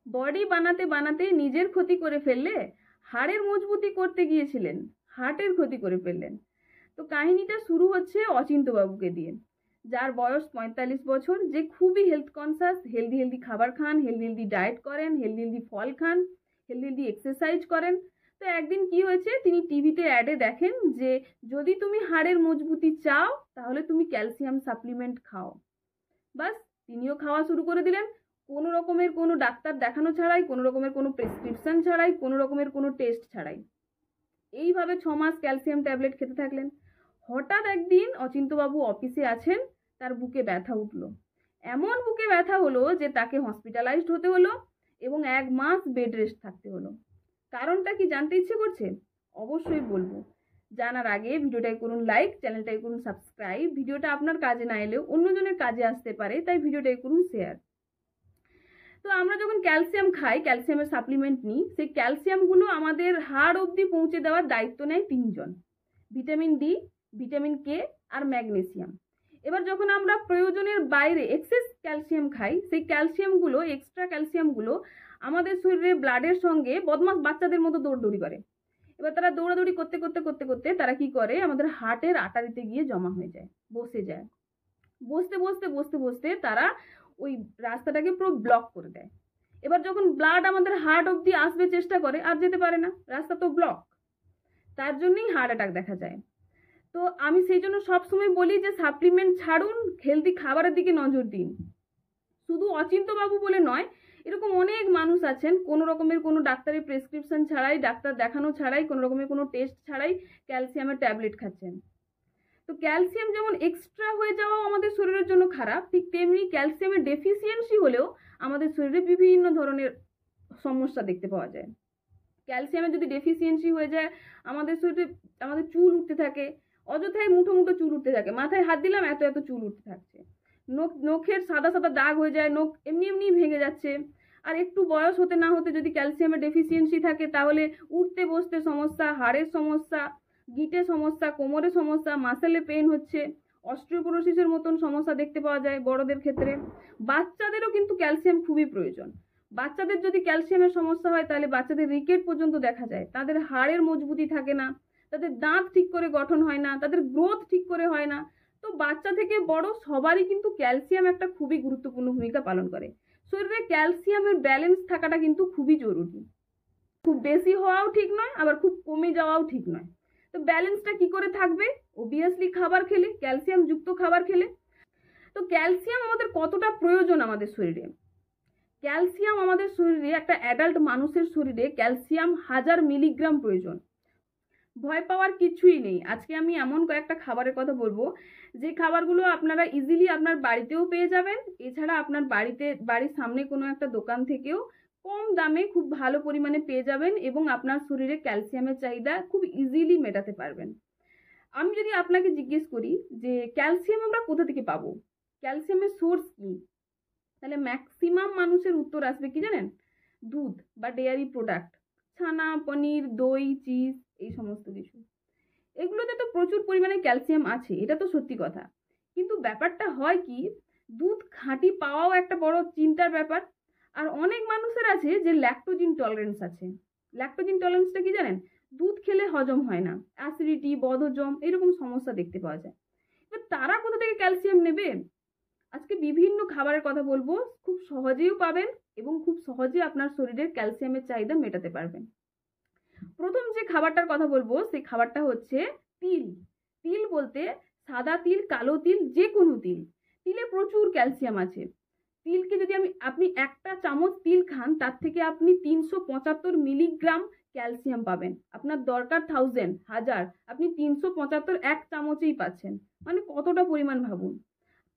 Body বানাতে বানাতে নিজের ক্ষতি করে ফেললে, হাড়ের মজবুতি করতে গিয়েছিলেন হার্টের ক্ষতি করে ফেললেন। তো কাহিনীটা শুরু হচ্ছে অচিন্ত্যবাবুকে দিয়ে, যার বয়স 45 বছর, যে খুবই হেলথ কনসাস, হেলদি হেলদি খাবার খান, হেলদি হেলদি ডায়েট করেন, হেলদি হেলদি ফল খান, হেলদি হেলদি এক্সারসাইজ করেন। তো একদিন কি হয়েছে, তিনি টিভিতে অ্যাডে দেখেন যে যদি তুমি হাড়ের মজবুতি চাও তাহলে তুমি ক্যালসিয়াম সাপ্লিমেন্ট খাও। বাস, তিনিও খাওয়া শুরু করে দিলেন, কোনো রকমের কোনো ডাক্তার দেখানো ছাড়াই, কোনো রকমের কোনো প্রেসক্রিপশন ছাড়াই, কোনো রকমের কোনো টেস্ট ছাড়াই। এইভাবে 6 মাস ক্যালসিয়াম ট্যাবলেট খেতে থাকলেন। হঠাৎ একদিন অচিন্ত্যবাবু অফিসে আছেন, তার বুকে ব্যথা উঠলো। এমন বুকে ব্যথা হলো যে তাকে হসপিটালাইজড হতে হলো এবং 1 মাস বেড রেস্ট থাকতে হলো। কারণটা কি জানতে ইচ্ছে করছে? অবশ্যই বলবো। জানার আগে ভিডিওটাই করুন লাইক, চ্যানেলটাই করুন সাবস্ক্রাইব। ভিডিওটা আপনার কাজে না এলেও অন্যজনের কাজে আসতে পারে, তাই ভিডিওটাই করুন শেয়ার। তো আমরা যখন ক্যালসিয়াম খাই, ক্যালসিয়ামের সাপ্লিমেন্ট নিই, সেই ক্যালসিয়ামগুলো আমাদের হাড় অবধি পৌঁছে দেওয়ার দায়িত্ব নেয় 3জন: ভিটামিন ডি, ভিটামিন কে আর ম্যাগনেসিয়াম। এবার যখন আমরা প্রয়োজনের বাইরে এক্সেস ক্যালসিয়াম খাই, সেই ক্যালসিয়ামগুলো, এক্সট্রা ক্যালসিয়ামগুলো আমাদের শরীরে ব্লাডের সঙ্গে বদমাস বাচ্চাদের মতো দৌড়দৌড়ি করে। এবার তারা দৌড়াদৌড়ি করতে করতে করতে করতে তারা কি করে, আমাদের হার্টের আর্টারিতে গিয়ে জমা হয়ে যায়, বসে যায়। বসতে বসতে বসতে বসতে তারা ওই রাস্তাটাকে পুরো ব্লক করে দেয়। এবার যখন ব্লাড আমাদের হার্ট অবধি আসবে চেষ্টা করে, আর যেতে পারে না, রাস্তা তো ব্লক। তার জন্যই হার্ট অ্যাটাক দেখা যায়। তো আমি সেই জন্য সবসময় বলি যে সাপ্লিমেন্ট ছাড়ুন, হেলদি খাবারের দিকে নজর দিন। শুধু অচিন্ত্যবাবু বলে নয়, এরকম অনেক মানুষ আছেন কোনো রকমের কোনো ডাক্তারি প্রেসক্রিপশন ছাড়াই, ডাক্তার দেখানো ছাড়াই, কোনো রকমের কোনো টেস্ট ছাড়াই ক্যালসিয়ামের ট্যাবলেট খাচ্ছেন। তো ক্যালসিয়াম যেমন এক্সট্রা হয়ে যাওয়াও আমাদের শরীরের জন্য খারাপ, ঠিক তেমনি ক্যালসিয়ামের ডেফিসিয়েন্সি হলেও আমাদের শরীরে বিভিন্ন ধরনের সমস্যা দেখতে পাওয়া যায়। ক্যালসিয়ামের যদি ডেফিসিয়েন্সি হয়ে যায়, আমাদের শরীরে আমাদের চুল উঠতে থাকে, অযথাই মুঠো মুঠো চুল উঠতে থাকে, মাথায় হাত দিলাম এত এত চুল উঠতে থাকছে, নখের সাদা সাদা দাগ হয়ে যায়, নখ এমনি এমনি ভেঙে যাচ্ছে। আর একটু বয়স হতে না হতে যদি ক্যালসিয়ামের ডেফিসিয়েন্সি থাকে, তাহলে উঠতে বসতে সমস্যা, হাড়ের সমস্যা, গিটে সমস্যা, কোমরে সমস্যা, মাসেলে পেইন হচ্ছে, অস্টিওপোরোসিসের মতন সমস্যা দেখতে পাওয়া যায় বড়দের ক্ষেত্রে। বাচ্চাদেরও কিন্তু ক্যালসিয়াম খুবই প্রয়োজন। বাচ্চাদের যদি ক্যালসিয়ামের সমস্যা হয়, তাহলে বাচ্চাদের রিকেট পর্যন্ত দেখা যায়, তাদের হাড়ের মজবুতি থাকে না, তাদের দাঁত ঠিক করে গঠন হয় না, তাদের গ্রোথ ঠিক করে হয় না। তো বাচ্চা থেকে বড় সবারই কিন্তু ক্যালসিয়াম একটা খুবই গুরুত্বপূর্ণ ভূমিকা পালন করে। শরীরে ক্যালসিয়ামের ব্যালেন্স থাকাটা কিন্তু খুবই জরুরি। খুব বেশি হওয়াও ঠিক নয়, আবার খুব কমে যাওয়াও ঠিক নয়। তো ব্যালেন্সটা কি করে থাকবে? অবভিয়াসলি খাবার খেলে, ক্যালসিয়াম যুক্ত খাবার খেলে। তো ক্যালসিয়াম আমাদের কতটা প্রয়োজন আমাদের শরীরে? ক্যালসিয়াম আমাদের শরীরে, একটা অ্যাডাল্ট মানুষের শরীরে ক্যালসিয়াম 1000 মিলিগ্রাম প্রয়োজন। ভয় পাওয়ার কিছুই নেই। আজকে আমি এমন কয়েকটা খাবারের কথা বলবো যে খাবারগুলো আপনারা ইজিলি আপনার বাড়িতেও পেয়ে যাবেন, এছাড়া আপনার বাড়ির সামনে কোনো একটা দোকান থেকেও কম দামে খুব ভালো পরিমাণে পেয়ে যাবেন এবং আপনার শরীরে ক্যালসিয়ামের চাহিদা খুব ইজিলি মেটাতে পারবেন। আমি যদি আপনাকে জিজ্ঞেস করি যে ক্যালসিয়াম আমরা কোথা থেকে পাবো, ক্যালসিয়ামের সোর্স কি, তাহলে ম্যাক্সিমাম মানুষের উত্তর আসবে কি জানেন? দুধ বা ডেয়ারি প্রোডাক্ট, ছানা, পনির, দই, চিজ, এই সমস্ত কিছু। এগুলোতে তো প্রচুর পরিমাণে ক্যালসিয়াম আছে, এটা তো সত্যি কথা। কিন্তু ব্যাপারটা হয় কি, দুধ খাঁটি পাওয়াও একটা বড় চিন্তার ব্যাপার। আর অনেক মানুষের আছে যে ল্যাকটোজিন টলারেন্স আছে। ল্যাকটোজিন টলারেন্সটা কি জানেন? দুধ খেলে হজম হয় না, অ্যাসিডিটি, বদহজম, এরকম সমস্যা দেখতে পাওয়া যায়। এবার তারা কোথা থেকে ক্যালসিয়াম নেবে? আজকে বিভিন্ন খাবারের কথা বলবো, খুব সহজেও পাবেন এবং খুব সহজে আপনার শরীরের ক্যালসিয়ামের চাহিদা মেটাতে পারবেন। প্রথম যে খাবারটার কথা বলবো সেই খাবারটা হচ্ছে তিল। তিল বলতে সাদা তিল, কালো তিল, যে কোনো তিল। তিলে প্রচুর ক্যালসিয়াম আছে। তিলকে যদি আপনি একটা চামচ তিল খান, তার থেকে আপনি 375 মিলিগ্রাম ক্যালসিয়াম পাবেন। আপনার দরকার 1000, আপনি 375 এক চামচেই পাচ্ছেন। মানে কতটা পরিমাণ ভাবুন।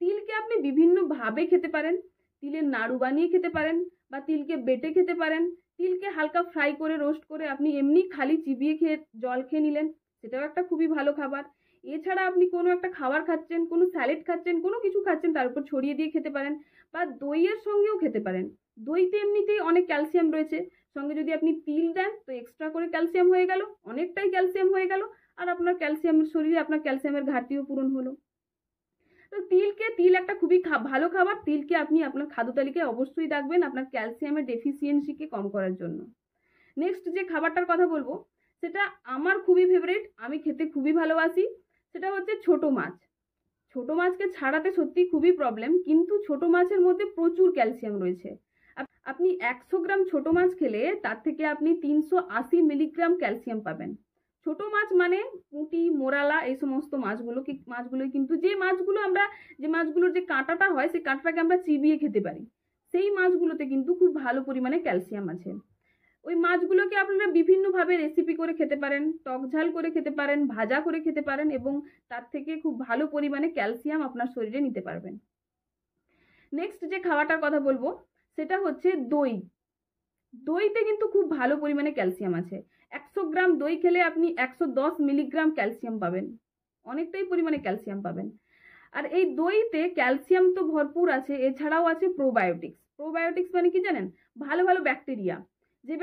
তিলকে আপনি বিভিন্ন ভাবে খেতে পারেন, তিলের নাড়ু বানিয়ে খেতে পারেন, বা তিলকে বেটে খেতে পারেন। তিলকে হালকা ফ্রাই করে, রোস্ট করে আপনি এমনি খালি চিবিয়ে খেয়ে জল খেয়ে নিলেন, সেটাও একটা খুবই ভালো খাবার। এছাড়া আপনি কোনো একটা খাবার খাচ্ছেন, কোনো স্যালাড খাচ্ছেন, কোনো কিছু খাচ্ছেন, তার উপর ছড়িয়ে দিয়ে খেতে পারেন, বা দইয়ের সঙ্গেও খেতে পারেন। দইতে এমনিতেই অনেক ক্যালসিয়াম রয়েছে, সঙ্গে যদি আপনি তিল দেন তো এক্সট্রা করে ক্যালসিয়াম হয়ে গেল, অনেকটাই ক্যালসিয়াম হয়ে গেল, আর আপনার ক্যালসিয়ামের শরীরে আপনার ক্যালসিয়ামের ঘাটতিও পূরণ হলো। তো তো তিল একটা খুবই ভালো খাবার। তিলকে আপনি আপনার খাদ্য তালিকায় অবশ্যই রাখবেন আপনার ক্যালসিয়ামের ডেফিসিয়েন্সিকে কম করার জন্য। নেক্সট যে খাবারটার কথা বলবো সেটা আমার খুবই ফেভারিট, আমি খেতে খুবই ভালোবাসি, সেটা হচ্ছে ছোট মাছ। ছোট মাছকে ছাড়াতে সত্যি খুবই প্রবলেম, কিন্তু ছোট মাছের মধ্যে প্রচুর ক্যালসিয়াম রয়েছে। আপনি 100 গ্রাম ছোট মাছ খেলে তার থেকে আপনি 380 মিলিগ্রাম ক্যালসিয়াম পাবেন। ছোট মাছ মানে পুঁটি, মোরালা, এই সমস্ত মাছগুলো কিন্তু যে মাছগুলোর যে কাঁটাটা হয় সেই কাঁটাটাকে আমরা চিবিয়ে খেতে পারি, সেই মাছগুলোতে কিন্তু খুব ভালো পরিমাণে ক্যালসিয়াম আছে। ওই মাছগুলোকে আপনারা বিভিন্নভাবে রেসিপি করে খেতে পারেন, টক ঝাল করে খেতে পারেন, ভাজা করে খেতে পারেন, এবং তার থেকে খুব ভালো পরিমাণে ক্যালসিয়াম আপনার শরীরে নিতে পারবেন। নেক্সট যে খাবারটার কথা বলবো সেটা হচ্ছে দই। দইতে কিন্তু খুব ভালো পরিমাণে ক্যালসিয়াম আছে। 100 গ্রাম দই খেলে আপনি 110 মিলিগ্রাম ক্যালসিয়াম পাবেন, অনেকটাই পরিমাণে ক্যালসিয়াম পাবেন। আর এই দইতে ক্যালসিয়াম তো ভরপুর আছে, এছাড়াও আছে প্রোবায়োটিক্স। প্রোবায়োটিক্স মানে কি জানেন? ভালো ভালো ব্যাকটেরিয়া, যে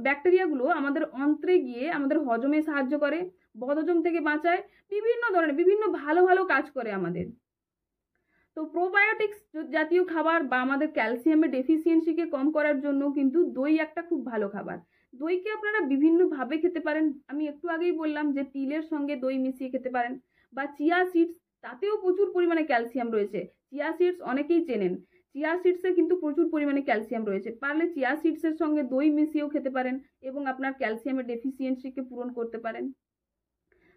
ব্যাকটেরিয়াগুলো আমাদের অন্ত্রে গিয়ে আমাদের হজমে সাহায্য করে, বদহজম থেকে বাঁচায়, বিভিন্ন ভালো ভালো কাজ করে আমাদের। তো প্রোবায়োটিক্স জাতীয় খাবার বা আমাদের ক্যালসিয়ামের ডেফিসিয়েন্সিকে কম করার জন্য কিন্তু দই একটা খুব ভালো খাবার। দইকে আপনারা বিভিন্নভাবে খেতে পারেন, আমি একটু আগেই বললাম যে তিলের সঙ্গে দই মিশিয়ে খেতে পারেন, বা চিয়া সিডস, তাতেও প্রচুর পরিমাণে ক্যালসিয়াম রয়েছে। চিয়া সিডস অনেকেই চেনেন, চিয়া সিডসে কিন্তু প্রচুর পরিমাণে ক্যালসিয়াম রয়েছে। পারলে চিয়া সিডসের সঙ্গে দই মিশিয়েও খেতে পারেন এবং আপনার ক্যালসিয়ামের ডেফিসিয়েন্সিকে পূরণ করতে পারেন।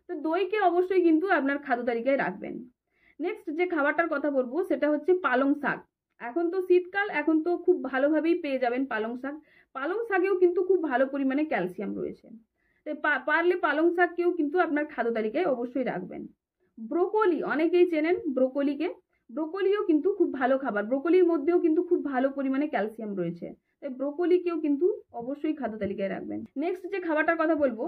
তো দইকে অবশ্যই কিন্তু আপনার খাদ্য তালিকায় রাখবেন। নেক্সট যে খাবারটার কথা বলবো সেটা হচ্ছে পালং শাক। এখন তো শীতকাল, এখন তো খুব ভালোভাবেই পেয়ে যাবেন পালং শাক। পালং শাকেও কিন্তু খুব ভালো পরিমাণে ক্যালসিয়াম রয়েছে, তাই পারলে পালং শাককেও কিন্তু আপনার খাদ্য তালিকায় অবশ্যই রাখবেন। ব্রোকলি অনেকেই চেনেন, ব্রোকলিও কিন্তু খুব ভালো খাবার। ব্রোকলির মধ্যেও কিন্তু খুব ভালো পরিমাণে ক্যালসিয়াম রয়েছে, তাই ব্রোকলিকেও কিন্তু অবশ্যই খাদ্য তালিকায় রাখবেন। নেক্সট যে খাবারটার কথা বলবো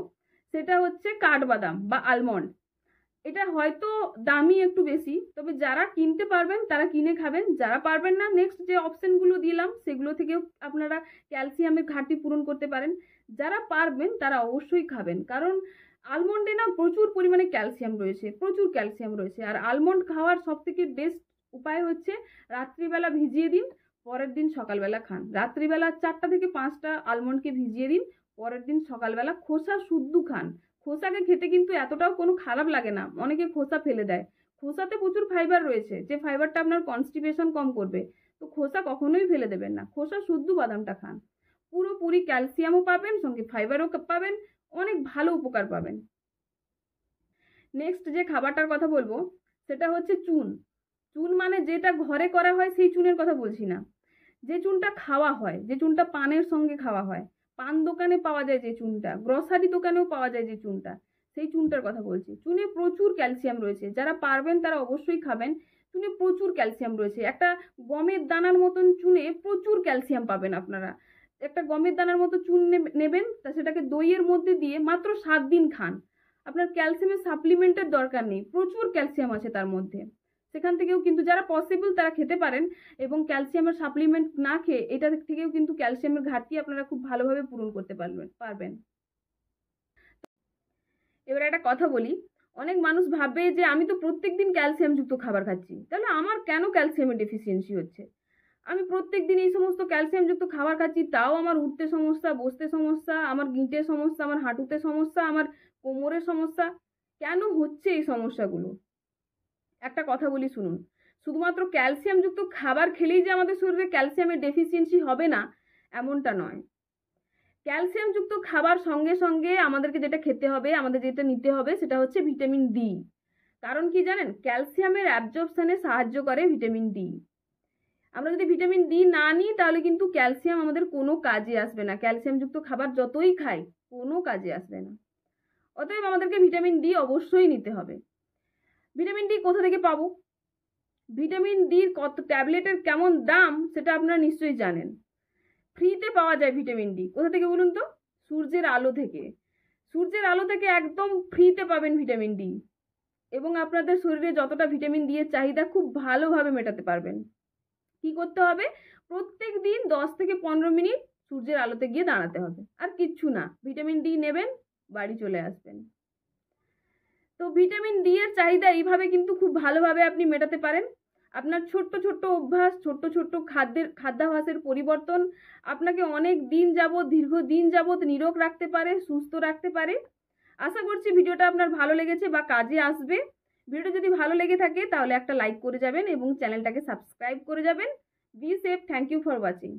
সেটা হচ্ছে কাঠবাদাম বা আলমন্ড। এটা হয়তো দামি একটু বেশি, তবে যারা কিনতে পারবেন তারা কিনে খাবেন, যারা পারবেন না নেক্সট যে অপশনগুলো দিলাম সেগুলো থেকেও আপনারা ক্যালসিয়ামের ঘাটতি পূরণ করতে পারেন। যারা পারবেন তারা অবশ্যই খাবেন, কারণ আলমন্ডে না প্রচুর পরিমাণে ক্যালসিয়াম রয়েছে। আর আলমন্ড খাওয়ার সব থেকে বেস্ট উপায় হচ্ছে রাত্রিবেলা ভিজিয়ে দিন, পরের দিন সকালবেলা খান। রাত্রিবেলা 4টা থেকে 5টা আলমন্ডকে ভিজিয়ে দিন, পরের দিন সকালবেলা খোসা শুদ্ধ খান। খোসাকে খেতে কিন্তু এতটাও কোনো খারাপ লাগে না, অনেকে খোসা ফেলে দেয়। খোসাতে প্রচুর ফাইবার রয়েছে, যে ফাইবারটা আপনার কনস্টিপেশন কম করবে। তো খোসা কখনোই ফেলে দেবেন না, খোসা শুদ্ধ বাদামটা খান, পুরোপুরি ক্যালসিয়ামও পাবেন, সঙ্গে ফাইবারও পাবেন, অনেক ভালো উপকার পাবেন। নেক্সট যে খাবারটার কথা বলবো সেটা হচ্ছে চুন। চুন মানে যেটা ঘরে করা হয় সেই চুনের কথা বলছি না, যে চুনটা খাওয়া হয়, যে চুনটা পানের সঙ্গে খাওয়া হয়, পান দোকানে পাওয়া যায় যে চুনটা, গ্রসারি দোকানেও পাওয়া যায় যে চুনটা, সেই চুনটার কথা বলছি। চুনে প্রচুর ক্যালসিয়াম রয়েছে, যারা পারবেন তারা অবশ্যই খাবেন। চুনে প্রচুর ক্যালসিয়াম রয়েছে, একটা গমের দানার মতন চুনে প্রচুর ক্যালসিয়াম পাবেন আপনারা। একটা গমের দানার মতো চুন নেবেন, তা সেটাকে দইয়ের মধ্যে দিয়ে মাত্র 7 দিন খান, আপনার ক্যালসিয়ামের সাপ্লিমেন্টের দরকার নেই, প্রচুর ক্যালসিয়াম আছে তার মধ্যে। সেখান থেকেও কিন্তু যারা পসিবল তারা খেতে পারেন, এবং ক্যালসিয়ামের সাপ্লিমেন্ট না খেয়ে এটা থেকেও কিন্তু ক্যালসিয়ামের ঘাটতি আপনারা খুব ভালোভাবে পূরণ করতে পারবেন। এবার একটা কথা বলি, অনেক মানুষ ভাবে যে আমি তো প্রত্যেকদিন ক্যালসিয়াম যুক্ত খাবার খাচ্ছি, তাহলে আমার কেন ক্যালসিয়ামের ডেফিসিয়েন্সি হচ্ছে? আমি প্রত্যেকদিন এই সমস্ত ক্যালসিয়াম যুক্ত খাবার খাচ্ছি, তাও আমার উঠতে সমস্যা, বসতে সমস্যা, আমার গিঁটে সমস্যা, আমার হাঁটুতে সমস্যা, আমার কোমরের সমস্যা। কেন হচ্ছে এই সমস্যাগুলো? একটা কথা বলি শুনুন, শুধুমাত্র ক্যালসিয়াম যুক্ত খাবার খেলেই যে আমাদের শরীরে ক্যালসিয়ামের ডেফিসিয়েন্সি হবে না, এমনটা নয়। ক্যালসিয়াম যুক্ত খাবার সঙ্গে সঙ্গে আমাদেরকে যেটা খেতে হবে, আমাদের যেটা নিতে হবে সেটা হচ্ছে ভিটামিন ডি। কারণ কি জানেন? ক্যালসিয়ামের অ্যাবজর্পশনে সাহায্য করে ভিটামিন ডি। আমরা যদি ভিটামিন ডি না নিই তাহলে কিন্তু ক্যালসিয়াম আমাদের কোনো কাজে আসবে না, ক্যালসিয়াম যুক্ত খাবার যতই খাই কোনো কাজে আসবে না। অতএব আমাদেরকে ভিটামিন ডি অবশ্যই নিতে হবে। ভিটামিন ডি কোথা থেকে পাবো? ভিটামিন ডির কত ট্যাবলেটের কেমন দাম সেটা আপনারা নিশ্চয়ই জানেন। ফ্রিতে পাওয়া যায় ভিটামিন ডি, কোথা থেকে বলুন তো? সূর্যের আলো থেকে। সূর্যের আলো থেকে একদম ফ্রিতে পাবেন ভিটামিন ডি, এবং আপনাদের শরীরে যতটা ভিটামিন ডি এর চাহিদা খুব ভালোভাবে মেটাতে পারবেন। কি করতে হবে? প্রত্যেক দিন 10 থেকে 15 মিনিট সূর্যের আলোতে গিয়ে দাঁড়াতে হবে, আর কিচ্ছু না। ভিটামিন ডি নেবেন, বাড়ি চলে আসবেন। তো ভিটামিন ডি এর চাহিদা এইভাবে কিন্তু খুব ভালোভাবে আপনি মেটাতে পারেন। আপনার ছোট্ট ছোট্ট অভ্যাস, ছোট্ট ছোট্ট খাদ্যাভ্যাসের পরিবর্তন আপনাকে অনেক দিন যাবৎ, দীর্ঘদিন যাবৎ নিরোগ রাখতে পারে, সুস্থ রাখতে পারে। আশা করছি ভিডিওটা আপনার ভালো লেগেছে বা কাজে আসবে। ভিডিওটা যদি ভালো লেগে থাকে তাহলে একটা লাইক করে যাবেন এবং চ্যানেলটাকে সাবস্ক্রাইব করে যাবেন। Be safe. Thank you for watching.